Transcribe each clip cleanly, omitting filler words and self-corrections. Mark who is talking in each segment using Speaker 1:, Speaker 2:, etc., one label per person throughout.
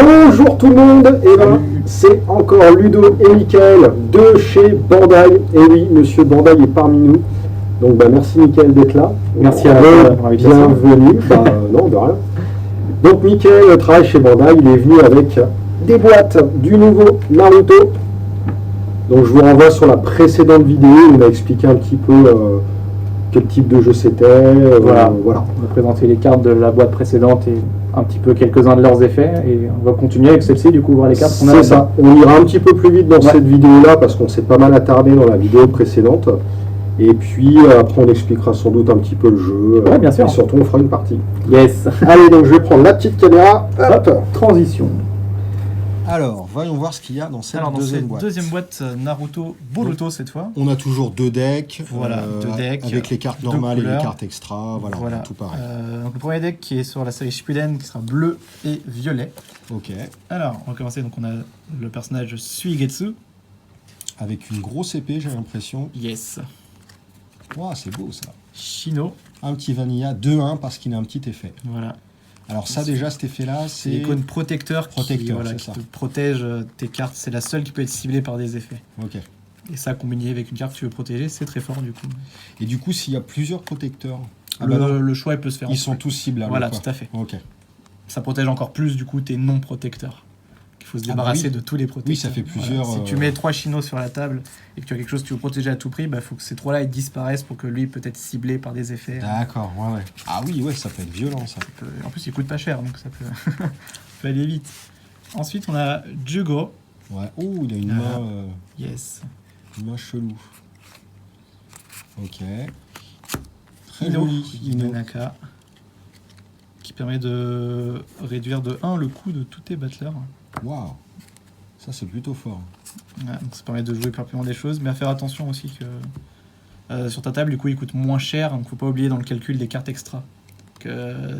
Speaker 1: Bonjour tout le monde, et ben c'est encore Ludo et Mickaël de chez Bandai. Et oui, monsieur Bandai est parmi nous. Donc merci Mickaël d'être là.
Speaker 2: Merci à vous pour l'invitation.
Speaker 1: Bienvenue. Non, de rien. Donc Mickaël travaille chez Bandai, il est venu avec des boîtes du nouveau Naruto. Donc je vous renvoie sur la précédente vidéo, où on a expliqué un petit peu quel type de jeu c'était.
Speaker 2: Voilà. On va présenter les cartes de la boîte précédente et un petit peu quelques-uns de leurs effets. Et on va continuer avec celle-ci, du coup, voir les cartes qu'on a.
Speaker 1: C'est ça. On ira un petit peu plus vite dans cette vidéo-là parce qu'on s'est pas mal attardé dans la vidéo précédente. Et puis après, on expliquera sans doute un petit peu le jeu.
Speaker 2: Ouais, bien sûr.
Speaker 1: Et surtout, on fera une partie.
Speaker 2: Yes.
Speaker 1: Allez, donc je vais prendre la petite caméra. Hop.
Speaker 2: Transition.
Speaker 3: Alors, voyons voir ce qu'il y a dans cette deuxième boîte.
Speaker 4: Deuxième boîte Naruto Boruto cette fois.
Speaker 3: On a toujours deux decks.
Speaker 4: Voilà, deux decks.
Speaker 3: Avec les cartes normales et les cartes extra. Voilà. Tout pareil.
Speaker 4: Donc le premier deck qui est sur la série Shippuden qui sera bleu et violet.
Speaker 3: Ok.
Speaker 4: Alors, on va commencer. Donc on a le personnage Suigetsu.
Speaker 3: Avec une grosse épée, j'ai l'impression.
Speaker 4: Yes.
Speaker 3: Waouh, c'est beau ça.
Speaker 4: Shino.
Speaker 3: Un petit Vanilla, 2-1 parce qu'il a un petit effet.
Speaker 4: Voilà.
Speaker 3: Alors ça déjà, cet effet-là, c'est...
Speaker 4: l'icône protecteur qui te protège tes cartes. C'est la seule qui peut être ciblée par des effets.
Speaker 3: Ok.
Speaker 4: Et ça, combiné avec une carte que tu veux protéger, c'est très fort du coup.
Speaker 3: Et du coup, s'il y a plusieurs protecteurs...
Speaker 4: le choix il peut se faire.
Speaker 3: Ils sont tous ciblables.
Speaker 4: Voilà, tout à fait.
Speaker 3: Ok.
Speaker 4: Ça protège encore plus du coup tes non-protecteurs. Il faut se débarrasser de tous les protecteurs.
Speaker 3: Oui, ça fait plusieurs...
Speaker 4: Voilà. Si tu mets 3 chinos sur la table et que tu as quelque chose que tu veux protéger à tout prix, il faut que ces 3-là disparaissent pour que lui peut être ciblé par des effets.
Speaker 3: D'accord, ouais. Ah oui, ouais, ça peut être violent ça.
Speaker 4: En plus, il coûte pas cher, donc ça peut aller vite. Ensuite, on a Jugo.
Speaker 3: Ouais, oh, il a une main...
Speaker 4: Yes.
Speaker 3: Une main chelou. Ok. Très
Speaker 4: Ino,
Speaker 3: joli.
Speaker 4: Inonaka. Qui permet de réduire de 1 le coût de tous tes battlers.
Speaker 3: Waouh, ça c'est plutôt fort.
Speaker 4: Ouais, donc ça permet de jouer proprement des choses, mais à faire attention aussi que sur ta table, du coup, il coûte moins cher, donc faut pas oublier dans le calcul des cartes extra.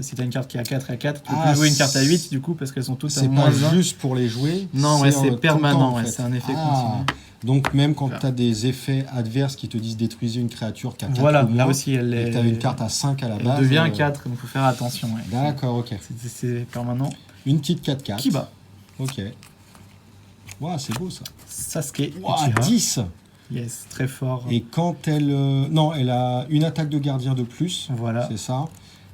Speaker 4: Si tu as une carte qui est à 4 et à 4, tu peux plus jouer une carte à 8 du coup, parce qu'elles sont toutes à moins 1.
Speaker 3: C'est pas juste pour les jouer.
Speaker 4: Non, ouais, c'est permanent,
Speaker 3: en fait.
Speaker 4: C'est un effet continu.
Speaker 3: Donc même quand tu as des effets adverses qui te disent détruisez une créature qui a 4
Speaker 4: voilà,
Speaker 3: ou moins,
Speaker 4: là aussi, elle est...
Speaker 3: tu as une carte à 5 à la base.
Speaker 4: Elle devient 4, donc il faut faire attention. Ouais.
Speaker 3: D'accord, ok.
Speaker 4: C'est permanent.
Speaker 3: Une petite 4-4.
Speaker 4: Kiba.
Speaker 3: Ok. Waouh, c'est beau ça.
Speaker 4: Sasuke.
Speaker 3: Waouh, 10.
Speaker 4: Yes, très fort.
Speaker 3: Et quand elle... non, elle a une attaque de gardien de plus.
Speaker 4: Voilà.
Speaker 3: C'est ça.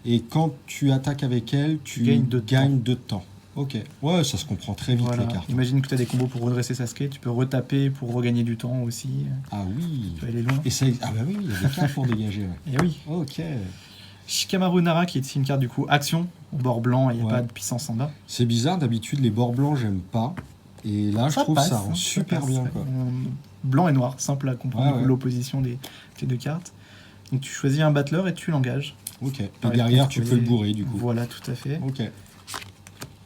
Speaker 3: Et quand tu attaques avec elle, tu gagnes 2 de temps. Ok. Ouais, ça se comprend très vite les cartes.
Speaker 4: Imagine que tu as des combos pour redresser Sasuke, tu peux retaper pour regagner du temps aussi.
Speaker 3: Ah oui.
Speaker 4: Tu peux aller loin.
Speaker 3: Et ça... Ah bah oui, il y a des cartes pour dégager. Ouais.
Speaker 4: Et oui.
Speaker 3: Ok.
Speaker 4: Shikamaru Nara qui est ici une carte du coup action, au bord blanc, il n'y a pas de puissance en bas.
Speaker 3: C'est bizarre, d'habitude les bords blancs j'aime pas. Et là je trouve ça rend super bien. Quoi.
Speaker 4: Blanc et noir, simple à comprendre l'opposition des deux cartes. Donc tu choisis un battler et tu l'engages.
Speaker 3: Ok. Et derrière tu peux le bourrer du coup.
Speaker 4: Voilà, tout à fait.
Speaker 3: Ok.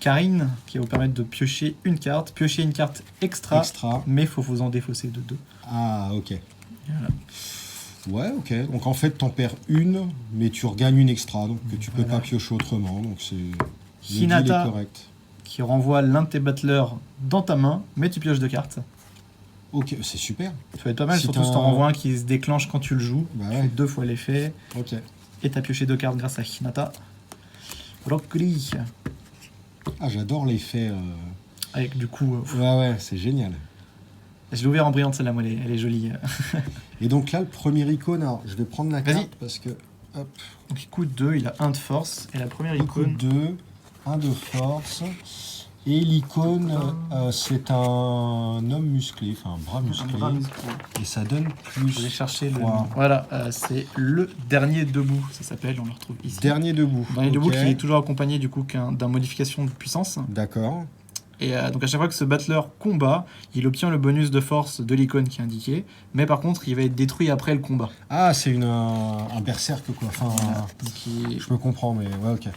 Speaker 4: Karine qui va vous permettre de piocher une carte extra. Mais il faut vous en défausser de 2.
Speaker 3: Ah ok.
Speaker 4: Voilà.
Speaker 3: Ouais, ok. Donc en fait, t'en perds une, mais tu regagnes une extra, donc que tu peux pas piocher autrement. Donc c'est...
Speaker 4: Hinata,
Speaker 3: correct.
Speaker 4: qui renvoie l'un de tes battlers dans ta main, mais tu pioches 2 cartes.
Speaker 3: Ok, c'est super.
Speaker 4: Ça va être pas mal, surtout si t'en renvoies un qui se déclenche quand tu le joues.
Speaker 3: Bah
Speaker 4: tu fais 2 fois l'effet.
Speaker 3: Ok.
Speaker 4: Et t'as pioché 2 cartes grâce à Hinata. Rock Lee.
Speaker 3: Ah, j'adore l'effet...
Speaker 4: Avec du coup...
Speaker 3: Ouais, c'est génial.
Speaker 4: Je l'ai ouvert en brillante celle-là, elle est jolie.
Speaker 3: Et donc là, le premier icône, alors je vais prendre la carte parce que... Hop.
Speaker 4: Donc il coûte 2, il a 1 de force. Et la première icône...
Speaker 3: Il coûte 2, 1 de force. Et l'icône, c'est un homme musclé, enfin un bras musclé. Et ça donne plus.
Speaker 4: Je vais chercher le... Voilà, c'est le dernier debout, ça s'appelle, on le retrouve ici.
Speaker 3: Dernier debout.
Speaker 4: Dernier debout qui est toujours accompagné du coup d'un modification de puissance.
Speaker 3: D'accord.
Speaker 4: Et donc à chaque fois que ce battler combat, il obtient le bonus de force de l'icône qui est indiqué, mais par contre il va être détruit après le combat.
Speaker 3: Ah, c'est un berserk quoi, enfin... Je me comprends, mais ouais, ok.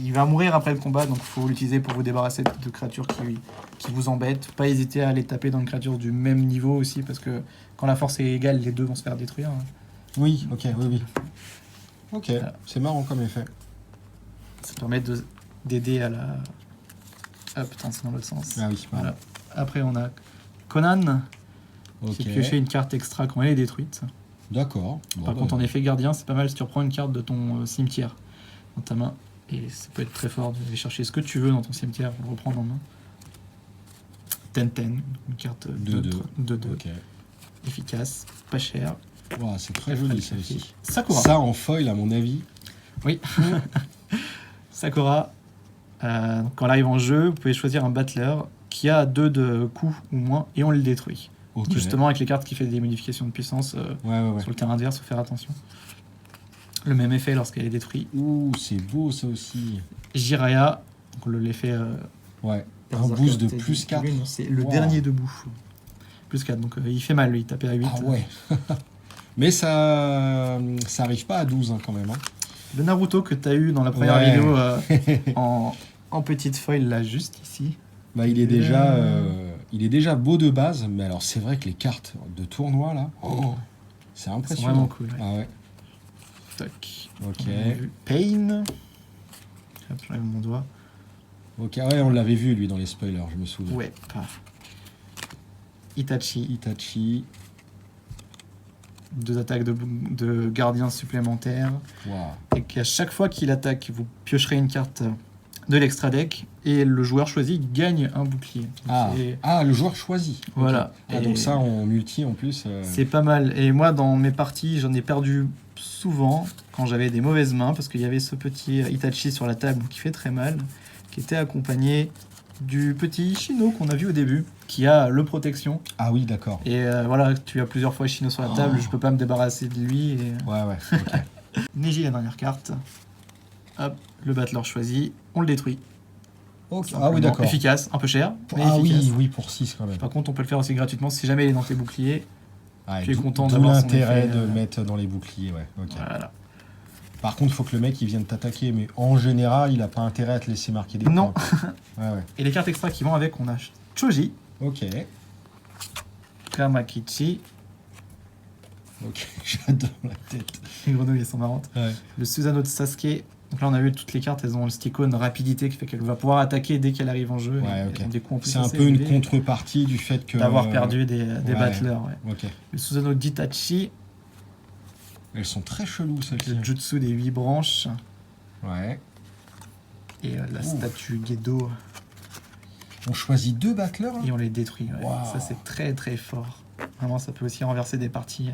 Speaker 4: Il va mourir après le combat, donc il faut l'utiliser pour vous débarrasser de créatures qui vous embêtent. Pas hésiter à les taper dans une créature du même niveau aussi, parce que quand la force est égale, les deux vont se faire détruire.
Speaker 3: Oui, ok, oui. Ok, voilà. C'est marrant comme effet.
Speaker 4: Ça permet d'aider à la... Ah putain, c'est dans l'autre sens.
Speaker 3: Ah oui,
Speaker 4: voilà. Après, on a Conan, qui piochait une carte extra quand elle est détruite.
Speaker 3: D'accord.
Speaker 4: Par contre, en effet, gardien, c'est pas mal si tu reprends une carte de ton cimetière dans ta main Et ça peut être très fort d'aller chercher ce que tu veux dans ton cimetière pour le reprendre en main. Ten, une carte
Speaker 3: 2-2.
Speaker 4: 2-2.
Speaker 3: Ok.
Speaker 4: Efficace, pas cher.
Speaker 3: Wow, c'est très joli ça aussi.
Speaker 4: Sakura.
Speaker 3: Ça en foil, à mon avis.
Speaker 4: Oui. Sakura. Donc quand elle arrive en jeu, vous pouvez choisir un battleur qui a 2 de coups ou moins et on le détruit.
Speaker 3: Ok.
Speaker 4: Justement avec les cartes qui fait des modifications de puissance
Speaker 3: Ouais.
Speaker 4: sur le terrain adverse, faut faire attention. Le même effet lorsqu'elle est détruite.
Speaker 3: Ouh, c'est beau ça aussi.
Speaker 4: Jiraya, donc l'effet
Speaker 3: Ouais. Un boost de plus 4.
Speaker 4: C'est le
Speaker 3: Wow.
Speaker 4: dernier debout. Plus 4, donc il fait mal lui, il tapait à 8.
Speaker 3: Ah ouais. Mais ça arrive pas à 12 hein, quand même. Hein.
Speaker 4: Le Naruto que tu as eu dans la première
Speaker 3: Ouais.
Speaker 4: vidéo en petite foil là juste ici.
Speaker 3: Bah, il est déjà beau de base, mais alors c'est vrai que les cartes de tournoi là, c'est
Speaker 4: C'est
Speaker 3: impressionnant.
Speaker 4: vraiment cool. Ouais.
Speaker 3: Ah ouais.
Speaker 4: Tac.
Speaker 3: Ok.
Speaker 4: On a vu Pain. Hop, j'enlève mon doigt.
Speaker 3: Ok. Ouais, on l'avait vu lui dans les spoilers, je me souviens.
Speaker 4: Ouais, paf. Itachi.
Speaker 3: Itachi.
Speaker 4: 2 attaques de gardiens supplémentaires.
Speaker 3: Waouh.
Speaker 4: Et qu'à chaque fois qu'il attaque, vous piocherez une carte de l'extra deck et le joueur choisi gagne un bouclier. Donc
Speaker 3: Le joueur choisit. Ok.
Speaker 4: Voilà.
Speaker 3: Ah,
Speaker 4: Et
Speaker 3: donc ça en multi en plus.
Speaker 4: c'est pas mal. Et moi, dans mes parties, j'en ai perdu souvent quand j'avais des mauvaises mains parce qu'il y avait ce petit Itachi sur la table qui fait très mal, qui était accompagné du petit Shino qu'on a vu au début, qui a le protection.
Speaker 3: Ah oui, d'accord.
Speaker 4: Et voilà, tu as plusieurs fois Shino sur la table, je peux pas me débarrasser de lui. Et...
Speaker 3: Ouais. Ok.
Speaker 4: Neji, la dernière carte. Hop, le battleur choisi, on le détruit.
Speaker 3: Ok. Ah
Speaker 4: Simplement.
Speaker 3: oui, d'accord.
Speaker 4: Efficace, un peu cher, mais
Speaker 3: Ah
Speaker 4: efficace.
Speaker 3: oui, pour 6 quand même.
Speaker 4: Par contre, on peut le faire aussi gratuitement si jamais il est dans tes boucliers.
Speaker 3: Ouais,
Speaker 4: tu es content
Speaker 3: d'où
Speaker 4: d'avoir son
Speaker 3: l'intérêt
Speaker 4: effet,
Speaker 3: de mettre dans les boucliers, ouais. Ok.
Speaker 4: Voilà.
Speaker 3: Par contre, il faut que le mec il vienne t'attaquer, mais en général, il a pas intérêt à te laisser marquer des
Speaker 4: Non.
Speaker 3: points. Ouais.
Speaker 4: Et les cartes extra qui vont avec, on a Choji,
Speaker 3: Ok.
Speaker 4: Kamakichi,
Speaker 3: Ok. J'adore la tête.
Speaker 4: les grenouilles elles sont marrantes.
Speaker 3: Ouais.
Speaker 4: Le Susanoo de Sasuke. Donc là, on a vu toutes les cartes, elles ont le stick-on rapidité qui fait qu'elle va pouvoir attaquer dès qu'elle arrive en jeu.
Speaker 3: Ouais,
Speaker 4: et
Speaker 3: ok.
Speaker 4: elles ont des coups en plus
Speaker 3: C'est un
Speaker 4: assez
Speaker 3: peu une
Speaker 4: élevés
Speaker 3: contrepartie du fait que.
Speaker 4: d'avoir perdu des
Speaker 3: ouais.
Speaker 4: battleurs. Ouais.
Speaker 3: Ok.
Speaker 4: Le Susanoo d'Itachi,
Speaker 3: Elles sont très cheloues celles-ci.
Speaker 4: le Jutsu des 8 branches
Speaker 3: Ouais.
Speaker 4: et la
Speaker 3: Ouh.
Speaker 4: statue Gedo.
Speaker 3: On choisit 2 battleurs. Là
Speaker 4: Et on les détruit. Ouais.
Speaker 3: Wow.
Speaker 4: Ça, c'est très très fort. Vraiment, ça peut aussi renverser des parties.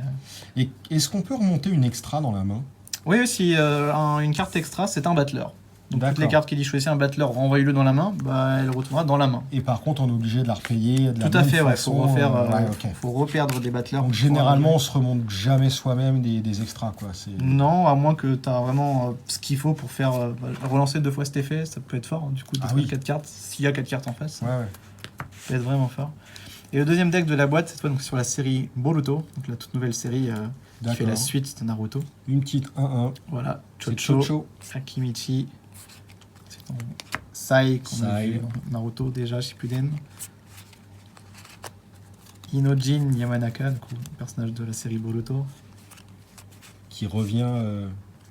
Speaker 3: Et est-ce qu'on peut remonter une extra dans la main?
Speaker 4: Oui, si une carte extra, c'est un battleur. Donc toutes
Speaker 3: D'accord.
Speaker 4: les cartes qui disent choisir un battleur, renvoyez-le dans la main, bah, elle retournera dans la main.
Speaker 3: Et par contre, on est obligé de la repayer de la
Speaker 4: Tout à
Speaker 3: même
Speaker 4: fait, ouais.
Speaker 3: façon.
Speaker 4: Faut refaire,
Speaker 3: ouais, ok.
Speaker 4: faut reperdre des battleurs.
Speaker 3: Donc
Speaker 4: pour pouvoir
Speaker 3: généralement, on
Speaker 4: arriver.
Speaker 3: se remonte jamais soi-même des extras, quoi. C'est...
Speaker 4: Non, à moins que tu as vraiment ce qu'il faut pour faire relancer 2 fois cet effet, ça peut être fort. Du coup,
Speaker 3: Ah
Speaker 4: détruire
Speaker 3: oui.
Speaker 4: 4 cartes, s'il y a 4 cartes en face,
Speaker 3: Ouais.
Speaker 4: ça peut être vraiment fort. Et le deuxième deck de la boîte, c'est donc sur la série Boruto, donc la toute nouvelle série qui fait
Speaker 3: D'accord.
Speaker 4: la suite de Naruto.
Speaker 3: Une petite 1-1.
Speaker 4: Voilà,
Speaker 3: C'est
Speaker 4: Chocho,
Speaker 3: Chocho.
Speaker 4: Akimichi, c'est ton Sai qu'on a
Speaker 3: Sai.
Speaker 4: vu dans Naruto déjà, Shippuden. Inojin Yamanaka, du coup, personnage de la série Boruto.
Speaker 3: Qui revient.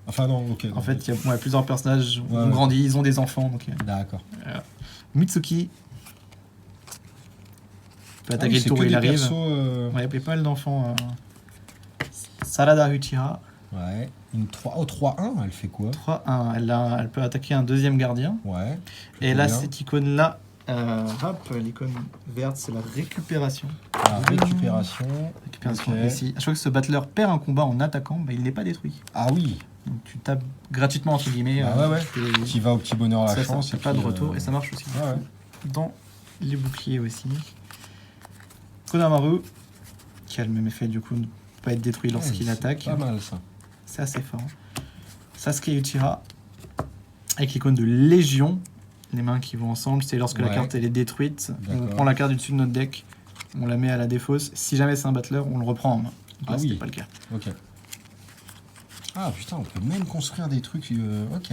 Speaker 3: Enfin, non, ok.
Speaker 4: En fait, il y a plusieurs personnages,
Speaker 3: Ouais,
Speaker 4: ont
Speaker 3: ouais.
Speaker 4: grandi, ils ont des enfants. Donc,
Speaker 3: D'accord.
Speaker 4: Mitsuki. Il peut
Speaker 3: Ah
Speaker 4: attaquer
Speaker 3: oui,
Speaker 4: le
Speaker 3: c'est
Speaker 4: tour
Speaker 3: que
Speaker 4: où il
Speaker 3: des
Speaker 4: arrive.
Speaker 3: persos,
Speaker 4: Ouais, il y a pas mal d'enfants. Sarada Uchiha,
Speaker 3: Ouais. Une 3-1, elle fait quoi?
Speaker 4: 3-1. Elle peut attaquer un deuxième gardien.
Speaker 3: Ouais.
Speaker 4: Et là,
Speaker 3: bien.
Speaker 4: cette icône-là, hop, l'icône verte, c'est la récupération.
Speaker 3: La récupération.
Speaker 4: Récupération
Speaker 3: Ok.
Speaker 4: ici. À chaque fois que ce battleur perd un combat en attaquant, bah, il n'est pas détruit.
Speaker 3: Ah oui.
Speaker 4: Donc tu tapes gratuitement, entre guillemets.
Speaker 3: Bah ouais.
Speaker 4: et
Speaker 3: Qui va au petit bonheur la
Speaker 4: ça,
Speaker 3: chance.
Speaker 4: ça,
Speaker 3: et
Speaker 4: pas de
Speaker 3: puis,
Speaker 4: retour. Et ça marche aussi.
Speaker 3: Ouais, ouais.
Speaker 4: Dans les boucliers aussi. Konohamaru, qui a le même effet, du coup, ne peut pas être détruit lorsqu'il
Speaker 3: Ouais,
Speaker 4: attaque.
Speaker 3: C'est pas mal ça.
Speaker 4: C'est assez fort. Sasuke Uchiha, avec l'icône de Légion, les mains qui vont ensemble, c'est lorsque la
Speaker 3: Ouais.
Speaker 4: carte elle est détruite, on
Speaker 3: D'accord.
Speaker 4: prend la carte du dessus de notre deck, on la met à la défausse. Si jamais c'est un battleur, on le reprend en main. Donc là,
Speaker 3: Ah
Speaker 4: c'était
Speaker 3: oui.
Speaker 4: pas le cas.
Speaker 3: Ok. Ah putain, on peut même construire des trucs. Ok.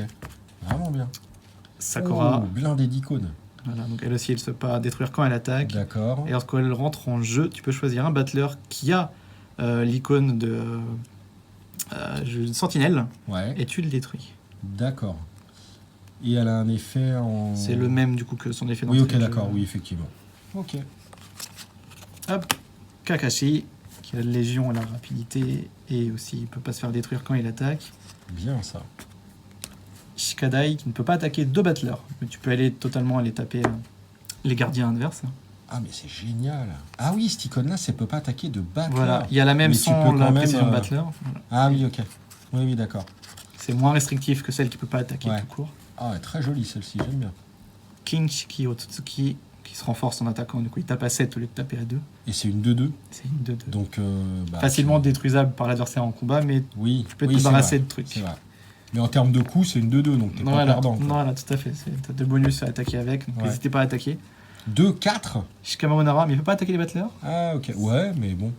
Speaker 3: Vraiment bien.
Speaker 4: Sakura,
Speaker 3: Oh, blindé d'icônes.
Speaker 4: voilà, donc elle aussi, elle se peut pas détruire quand elle attaque.
Speaker 3: D'accord.
Speaker 4: Et lorsqu'elle rentre en jeu, tu peux choisir un battleur qui a l'icône de sentinelle
Speaker 3: Ouais.
Speaker 4: et tu le détruis.
Speaker 3: D'accord. Et elle a un effet en.
Speaker 4: C'est le même du coup que son effet dans
Speaker 3: Oui,
Speaker 4: tous
Speaker 3: ok,
Speaker 4: les jeux.
Speaker 3: d'accord, oui, effectivement. Ok.
Speaker 4: Hop, Kakashi, qui a la légion et la rapidité, et aussi il peut pas se faire détruire quand il attaque.
Speaker 3: Bien ça.
Speaker 4: Shikadai qui ne peut pas attaquer 2 battlers. Mais tu peux aller taper les gardiens adverses.
Speaker 3: Ah, mais c'est génial. Ah oui, cette icône-là, ça peut pas attaquer de battleur.
Speaker 4: Voilà, il y a la même
Speaker 3: Mais tu
Speaker 4: sans
Speaker 3: peux
Speaker 4: la
Speaker 3: quand même,
Speaker 4: précision battler. Voilà.
Speaker 3: Ah oui, ok. Oui, oui, d'accord.
Speaker 4: C'est moins restrictif que celle qui peut pas attaquer
Speaker 3: Ouais.
Speaker 4: tout court.
Speaker 3: Ah, ouais, très jolie celle-ci, j'aime bien.
Speaker 4: King Shiki Otsutsuki qui se renforce en attaquant. Du coup, il tape à 7 au lieu de taper à 2.
Speaker 3: Et c'est une 2-2.
Speaker 4: C'est une 2-2.
Speaker 3: Donc,
Speaker 4: Facilement détruisable par l'adversaire en combat, mais
Speaker 3: Oui,
Speaker 4: tu peux te
Speaker 3: oui, c'est
Speaker 4: débarrasser
Speaker 3: vrai,
Speaker 4: de trucs.
Speaker 3: c'est vrai. Mais en termes de coups, c'est une 2-2, donc t'es pas
Speaker 4: Voilà,
Speaker 3: perdant. quoi.
Speaker 4: voilà, tout à fait. T'as 2 bonus à attaquer avec, donc
Speaker 3: Ouais.
Speaker 4: n'hésitez pas à attaquer.
Speaker 3: 2-4.
Speaker 4: Shikamaru Nara, mais il peut pas attaquer les battlers.
Speaker 3: Ah, ok. Ouais, mais bon,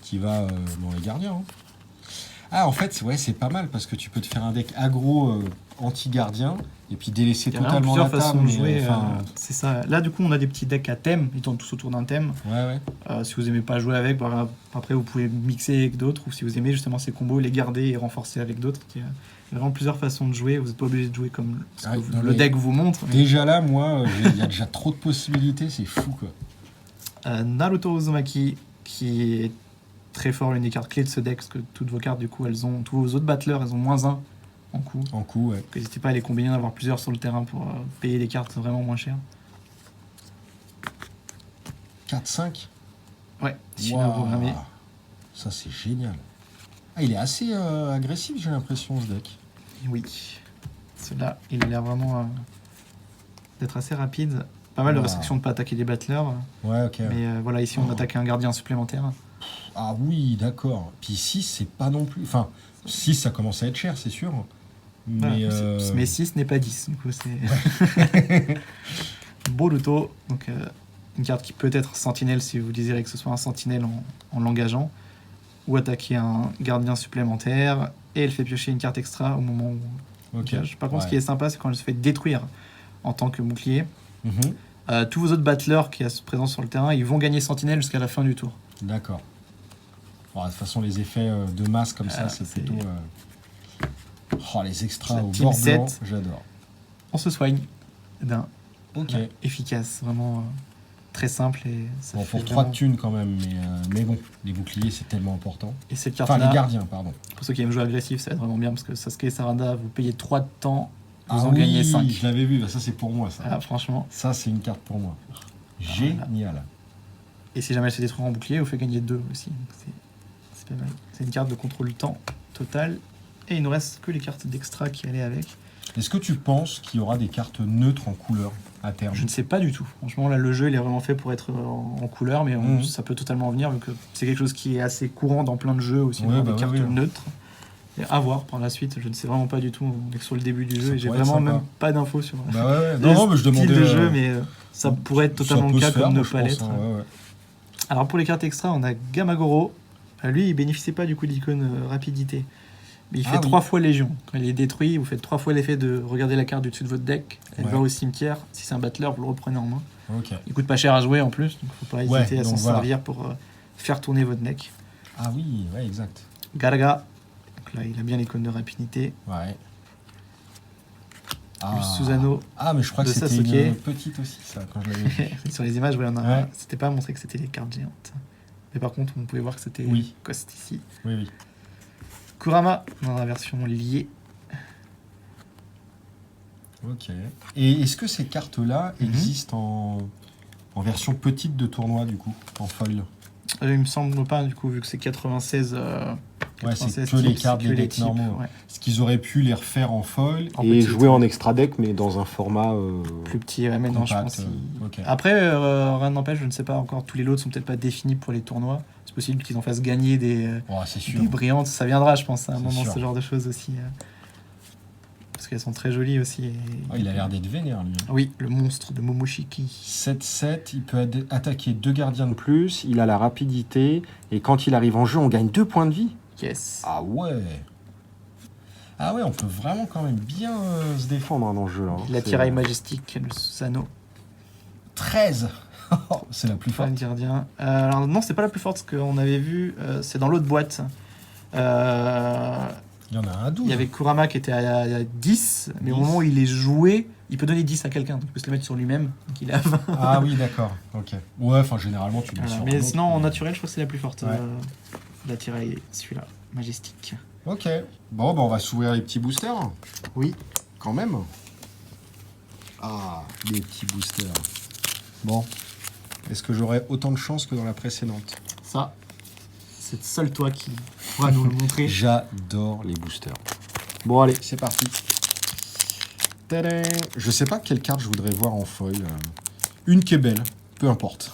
Speaker 3: tu vas dans les gardiens. Hein. Ah, en fait, ouais, c'est pas mal parce que tu peux te faire un deck aggro anti-gardien et puis délaisser
Speaker 4: Il y a vraiment
Speaker 3: totalement la
Speaker 4: plusieurs
Speaker 3: table.
Speaker 4: façons de
Speaker 3: mais,
Speaker 4: jouer.
Speaker 3: enfin,
Speaker 4: C'est ça. Là, du coup, on a des petits decks à thème. Ils tournent tous autour d'un thème.
Speaker 3: ouais, ouais.
Speaker 4: Si vous aimez pas jouer avec, bah, après vous pouvez mixer avec d'autres. Ou si vous aimez justement ces combos, les garder et renforcer avec d'autres. Il y a vraiment plusieurs façons de jouer. Vous n'êtes pas obligé de jouer comme ce
Speaker 3: Ah,
Speaker 4: que
Speaker 3: non,
Speaker 4: le
Speaker 3: mais
Speaker 4: deck vous montre. mais-
Speaker 3: Déjà là, moi, il y a déjà trop de possibilités, c'est fou, quoi.
Speaker 4: Naruto Uzumaki, qui est très fort, l'une des cartes clés de ce deck, parce que toutes vos cartes, du coup, tous vos autres battleurs, elles ont -1 en coup.
Speaker 3: En coup, ouais.
Speaker 4: Donc, n'hésitez pas à les combiner, d'avoir plusieurs sur le terrain pour payer des cartes vraiment moins chères.
Speaker 3: 4-5.
Speaker 4: Ouais, Shinobu Rame.
Speaker 3: Ça, c'est génial. Ah, il est assez agressif, j'ai l'impression, ce deck.
Speaker 4: Oui. Celui-là, il a l'air vraiment d'être assez rapide. Pas mal de
Speaker 3: Wow.
Speaker 4: restrictions de ne pas attaquer des battleurs.
Speaker 3: Ouais, ok.
Speaker 4: Mais voilà, ici, on attaque un gardien supplémentaire.
Speaker 3: Ah oui, d'accord. Puis 6, c'est pas non plus... Enfin, 6, ça commence à être cher, c'est sûr.
Speaker 4: Voilà,
Speaker 3: Mais,
Speaker 4: mais 6 n'est pas 10. Du coup, c'est... Boruto, donc une carte qui peut être sentinelle si vous désirez que ce soit un sentinelle en l'engageant, ou attaquer un gardien supplémentaire, et elle fait piocher une carte extra au moment où on
Speaker 3: ok.
Speaker 4: engage. Par contre,
Speaker 3: Ouais.
Speaker 4: ce qui est sympa, c'est quand elle se fait détruire en tant que bouclier.
Speaker 3: Mhm.
Speaker 4: Tous vos autres battleurs qui sont présents sur le terrain, ils vont gagner sentinelle jusqu'à la fin du tour.
Speaker 3: D'accord. Bon, de toute façon, les effets de masse comme ça, c'est
Speaker 4: c'est-
Speaker 3: plutôt... Oh, les extras
Speaker 4: La
Speaker 3: au
Speaker 4: team
Speaker 3: bord blanc,
Speaker 4: 7.
Speaker 3: j'adore.
Speaker 4: On se soigne d'un
Speaker 3: Ok.
Speaker 4: efficace, vraiment très simple. Et ça
Speaker 3: Bon,
Speaker 4: fait
Speaker 3: pour 3
Speaker 4: vraiment-
Speaker 3: de thunes quand même, mais bon, les boucliers, c'est tellement important.
Speaker 4: Et cette
Speaker 3: Enfin, les
Speaker 4: carte-là,
Speaker 3: gardiens, pardon.
Speaker 4: pour ceux qui aiment jouer agressif, ça va être vraiment bien parce que Sasuke et Sarada, vous payez 3 de temps, vous
Speaker 3: Ah
Speaker 4: en gagnez
Speaker 3: oui,
Speaker 4: 5.
Speaker 3: je l'avais vu, bah, ça c'est pour moi, ça.
Speaker 4: Ah, franchement.
Speaker 3: Ça, c'est une carte pour moi. Génial.
Speaker 4: Et si jamais elle se détruit en bouclier, vous fait gagner 2 aussi. Donc c'est pas mal. C'est une carte de contrôle temps total. Et il nous reste que les cartes d'extra qui allaient avec.
Speaker 3: Est-ce que tu penses qu'il y aura des cartes neutres en couleur à terme?
Speaker 4: Je ne sais pas du tout. Franchement, là, le jeu, il est vraiment fait pour être en couleur, mais
Speaker 3: Mhm.
Speaker 4: ça peut totalement venir, vu que c'est quelque chose qui est assez courant dans plein de jeux aussi,
Speaker 3: Ouais,
Speaker 4: d'avoir
Speaker 3: bah
Speaker 4: des
Speaker 3: oui,
Speaker 4: cartes
Speaker 3: oui.
Speaker 4: neutres. Et à voir par la suite, je ne sais vraiment pas du tout. On est que sur le début du
Speaker 3: Ça
Speaker 4: jeu et j'ai
Speaker 3: pourrait être
Speaker 4: vraiment
Speaker 3: sympa.
Speaker 4: même pas d'infos sur
Speaker 3: Bah ouais, ouais.
Speaker 4: le
Speaker 3: Non, non, mais je
Speaker 4: style
Speaker 3: demandais...
Speaker 4: de jeu, mais ça pourrait être totalement
Speaker 3: ça
Speaker 4: le
Speaker 3: peut
Speaker 4: cas
Speaker 3: se faire,
Speaker 4: comme ne
Speaker 3: moi, je
Speaker 4: pas
Speaker 3: pense,
Speaker 4: l'être.
Speaker 3: hein, ouais, ouais.
Speaker 4: Alors pour les cartes extra, on a Gamagoro. Lui, il bénéficie pas du coup de l'icône rapidité. Mais il fait
Speaker 3: Ah oui.
Speaker 4: 3 fois Légion. Quand il est détruit, vous faites 3 fois l'effet de regarder la carte du dessus de votre deck. Elle
Speaker 3: Ouais.
Speaker 4: va au cimetière. Si c'est un battleur, vous le reprenez en main.
Speaker 3: Ok.
Speaker 4: Il coûte pas cher à jouer en plus, donc faut pas
Speaker 3: Ouais,
Speaker 4: hésiter à
Speaker 3: donc
Speaker 4: s'en
Speaker 3: voilà.
Speaker 4: servir pour faire tourner votre deck.
Speaker 3: Ah oui, ouais, exact.
Speaker 4: Garaga. Donc là, il a bien l'icône de rapidité.
Speaker 3: Ouais.
Speaker 4: Plus Susanoo.
Speaker 3: Ah, mais je crois que
Speaker 4: de
Speaker 3: c'était
Speaker 4: Sasuke.
Speaker 3: une petite aussi, ça, quand je l'avais vu.
Speaker 4: Sur les images, ouais,
Speaker 3: Ouais.
Speaker 4: c'était pas montré que c'était les cartes géantes. Mais par contre, on pouvait voir que c'était
Speaker 3: Oui.
Speaker 4: Cost ici.
Speaker 3: Oui, oui.
Speaker 4: Kurama, dans la version liée.
Speaker 3: Ok. Et est-ce que ces cartes-là
Speaker 4: Mhm.
Speaker 3: existent en version petite de tournoi, du coup, en foil?
Speaker 4: Il me semble pas, du coup, vu que c'est 96.
Speaker 3: Ouais, c'est
Speaker 4: 96
Speaker 3: que les
Speaker 4: types,
Speaker 3: cartes
Speaker 4: c'est
Speaker 3: des
Speaker 4: que les
Speaker 3: decks
Speaker 4: types,
Speaker 3: normaux.
Speaker 4: ouais.
Speaker 3: Est-ce qu'ils auraient pu les refaire en foil
Speaker 4: En
Speaker 1: Et
Speaker 4: petite.
Speaker 1: jouer en extra deck, mais dans un format
Speaker 4: Plus petit, ouais, mais non, je
Speaker 3: compact,
Speaker 4: pense.
Speaker 3: ok.
Speaker 4: Après, rien n'empêche, je ne sais pas encore, tous les lots sont peut-être pas définis pour les tournois. C'est possible qu'ils en fassent gagner des
Speaker 3: Oh, c'est sûr.
Speaker 4: brillantes. Ça viendra, je pense, à un
Speaker 3: C'est
Speaker 4: moment,
Speaker 3: sûr.
Speaker 4: ce genre de choses aussi. Parce qu'elles sont très jolies aussi.
Speaker 3: Oh, il a l'air d'être vénère, lui.
Speaker 4: Oui, le monstre de Momoshiki.
Speaker 3: 7-7, il peut attaquer 2 gardiens de plus.
Speaker 1: plus, il a la rapidité, et quand il arrive en jeu, on gagne 2 points de vie.
Speaker 4: Yes.
Speaker 3: Ah ouais. Ah ouais, on peut vraiment quand même bien se défendre.
Speaker 1: Défendre hein, dans le jeu. Hein.
Speaker 4: La
Speaker 1: C'est-
Speaker 4: tiraille majestique, le Susanoo.
Speaker 3: 13. C'est la plus
Speaker 4: Pas
Speaker 3: forte.
Speaker 4: le gardien. Alors non, c'est pas la plus forte, ce qu'on avait vu, c'est dans l'autre boîte.
Speaker 3: Il y en a un à 12.
Speaker 4: Il y avait Kurama qui était à 10, mais au
Speaker 3: 10.
Speaker 4: moment où il est joué, il peut donner 10 à quelqu'un, donc il peut se le mettre sur lui-même, donc il est à 20.
Speaker 3: Ah oui, d'accord. Ok. Ouais, enfin, généralement, tu le mets
Speaker 4: Voilà.
Speaker 3: sur un
Speaker 4: Mais
Speaker 3: autre,
Speaker 4: sinon, en naturel, je crois que c'est la plus forte.
Speaker 3: Ouais.
Speaker 4: La tiraille, celui-là, majestique.
Speaker 3: Ok. Bon, bah, on va s'ouvrir les petits boosters.
Speaker 4: Oui.
Speaker 3: quand même. Ah, des petits boosters. Bon, est-ce que j'aurai autant de chance que dans la précédente?
Speaker 4: Ça, c'est seul toi qui pourra nous le montrer.
Speaker 3: J'adore les boosters. Bon, allez, c'est parti. Tadam. Je sais pas quelle carte je voudrais voir en foil. Une qui est belle, peu importe.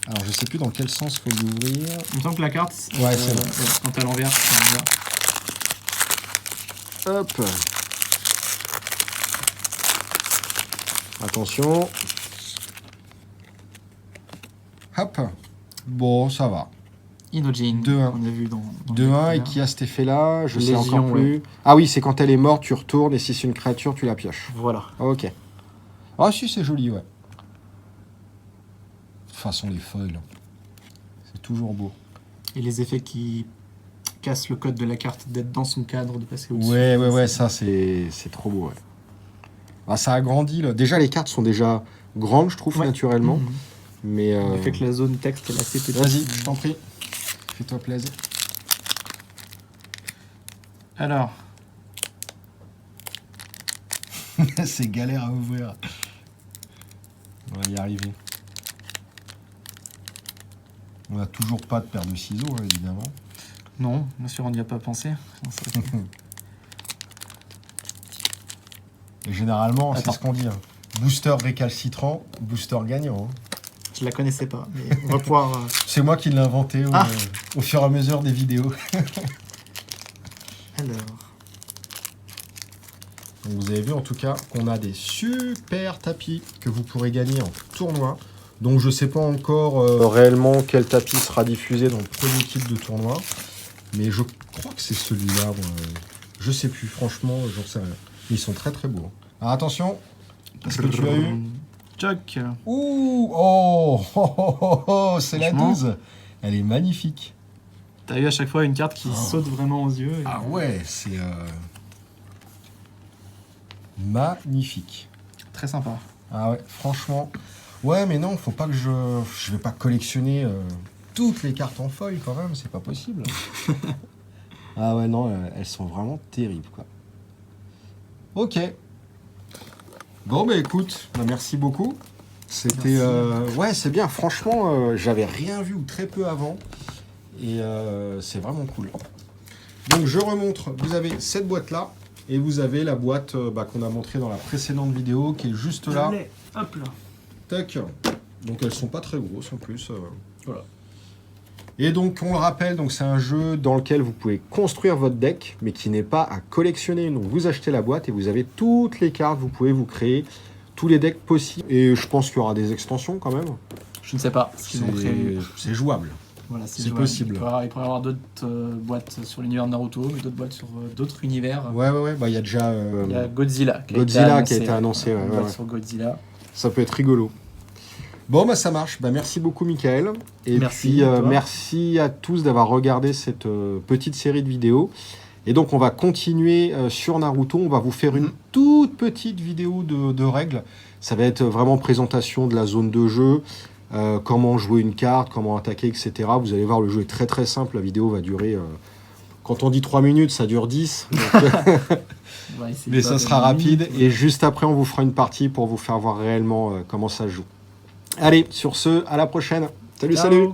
Speaker 3: Alors, je sais plus dans quel sens faut l'ouvrir.
Speaker 4: Il me semble que la carte,
Speaker 3: Ouais, c'est bon.
Speaker 4: quand à l'envers, c'est à l'envers.
Speaker 3: Hop. Attention. Hop. Bon, ça va.
Speaker 4: Inojin,
Speaker 3: 2-1.
Speaker 4: qu'on a vu dans
Speaker 3: 2-1 et qui a cet effet-là, je sais
Speaker 4: Lésion,
Speaker 3: encore plus. Ah oui, c'est quand elle est morte, tu retournes et si c'est une créature, tu la pioches.
Speaker 4: Voilà.
Speaker 3: Ok. Ah si, c'est joli, ouais. De toute façon, les foils, c'est toujours beau.
Speaker 4: Et les effets qui cassent le code de la carte, d'être dans son cadre, de passer au-dessus.
Speaker 3: Ouais, ça c'est trop beau, ouais. Ah, ça agrandit, là. Déjà, les cartes sont déjà grandes, je trouve,
Speaker 4: Ouais.
Speaker 3: naturellement.
Speaker 4: Mhm.
Speaker 3: Mais...
Speaker 4: Le fait que la zone texte est assez petite.
Speaker 3: Vas-y, je t'en prie. Fais-toi plaisir.
Speaker 4: Alors,
Speaker 3: C'est galère à ouvrir. On va y arriver. On n'a toujours pas de paire de ciseaux, hein, évidemment.
Speaker 4: non, bien sûr, on n'y a pas pensé. Non, ça-
Speaker 3: Et généralement, c'est
Speaker 4: Attends.
Speaker 3: ce qu'on dit. Hein. Booster récalcitrant, booster gagnant. Hein.
Speaker 4: Je la connaissais pas, mais on va pouvoir...
Speaker 3: C'est moi qui l'ai inventé
Speaker 4: Ah.
Speaker 3: au fur et à mesure des vidéos.
Speaker 4: Alors,
Speaker 3: Donc vous avez vu en tout cas qu'on a des super tapis que vous pourrez gagner en tournoi. Donc je sais pas encore réellement quel tapis sera diffusé dans le premier kit de tournoi. Mais je crois que c'est celui-là. Je sais plus, franchement, j'en sais rien. Mais ils sont très très beaux. Alors attention, qu'est-ce que tu as eu?
Speaker 4: Chuck.
Speaker 3: Ouh, oh, c'est la
Speaker 4: Franchement.
Speaker 3: 12. Elle est magnifique.
Speaker 4: T'as eu à chaque fois une carte qui saute vraiment aux yeux. et-
Speaker 3: Ah ouais, c'est magnifique.
Speaker 4: Très sympa.
Speaker 3: Ah ouais, franchement. Ouais, mais non, faut pas que je vais pas collectionner toutes les cartes en feuille quand même, c'est pas possible. Ah ouais, non, elles sont vraiment terribles, quoi. Ok. Bon, bah écoute, bah, merci beaucoup. C'était...
Speaker 4: Merci.
Speaker 3: ouais, c'est bien. Franchement, j'avais rien vu ou très peu avant. Et c'est vraiment cool. Donc, je remontre. Vous avez cette boîte-là. Et vous avez la boîte qu'on a montrée dans la précédente vidéo, qui est juste là.
Speaker 4: Allez, hop là.
Speaker 3: Tac. Donc, elles sont pas très grosses en plus.
Speaker 4: Voilà.
Speaker 3: Et donc, on le rappelle, donc c'est un jeu dans lequel vous pouvez construire votre deck, mais qui n'est pas à collectionner. Donc, vous achetez la boîte et vous avez toutes les cartes. Vous pouvez vous créer tous les decks possibles. Et je pense qu'il y aura des extensions quand même.
Speaker 4: Je ne sais pas ce qu'ils ont prévu.
Speaker 3: C'est jouable.
Speaker 4: Voilà,
Speaker 3: c'est
Speaker 4: jouable.
Speaker 3: possible.
Speaker 4: Il pourrait y avoir d'autres boîtes sur l'univers de Naruto, mais d'autres boîtes sur d'autres univers.
Speaker 3: Ouais. Bah, il y a déjà
Speaker 4: Il y a Godzilla qui
Speaker 3: Godzilla qui a été annoncé.
Speaker 4: Une
Speaker 3: Ouais,
Speaker 4: boîte
Speaker 3: ouais.
Speaker 4: sur Godzilla.
Speaker 3: Ça peut être rigolo. Bon, bah ça marche. Bah, merci beaucoup, Michael. Et
Speaker 4: Merci
Speaker 3: puis,
Speaker 4: à toi.
Speaker 3: merci à tous d'avoir regardé cette petite série de vidéos. Et donc, on va continuer sur Naruto. On va vous faire une toute petite vidéo de règles. Ça va être vraiment présentation de la zone de jeu, comment jouer une carte, comment attaquer, etc. Vous allez voir, le jeu est très très simple. La vidéo va durer... quand on dit 3 minutes, ça dure 10. Donc,
Speaker 4: On va essayer
Speaker 3: mais
Speaker 4: de
Speaker 3: ça
Speaker 4: pas
Speaker 3: sera
Speaker 4: faire une
Speaker 3: rapide.
Speaker 4: minute.
Speaker 3: Et juste après, on vous fera une partie pour vous faire voir réellement comment ça se joue. Allez, sur ce, à la prochaine. Salut,
Speaker 4: Ciao.
Speaker 3: salut!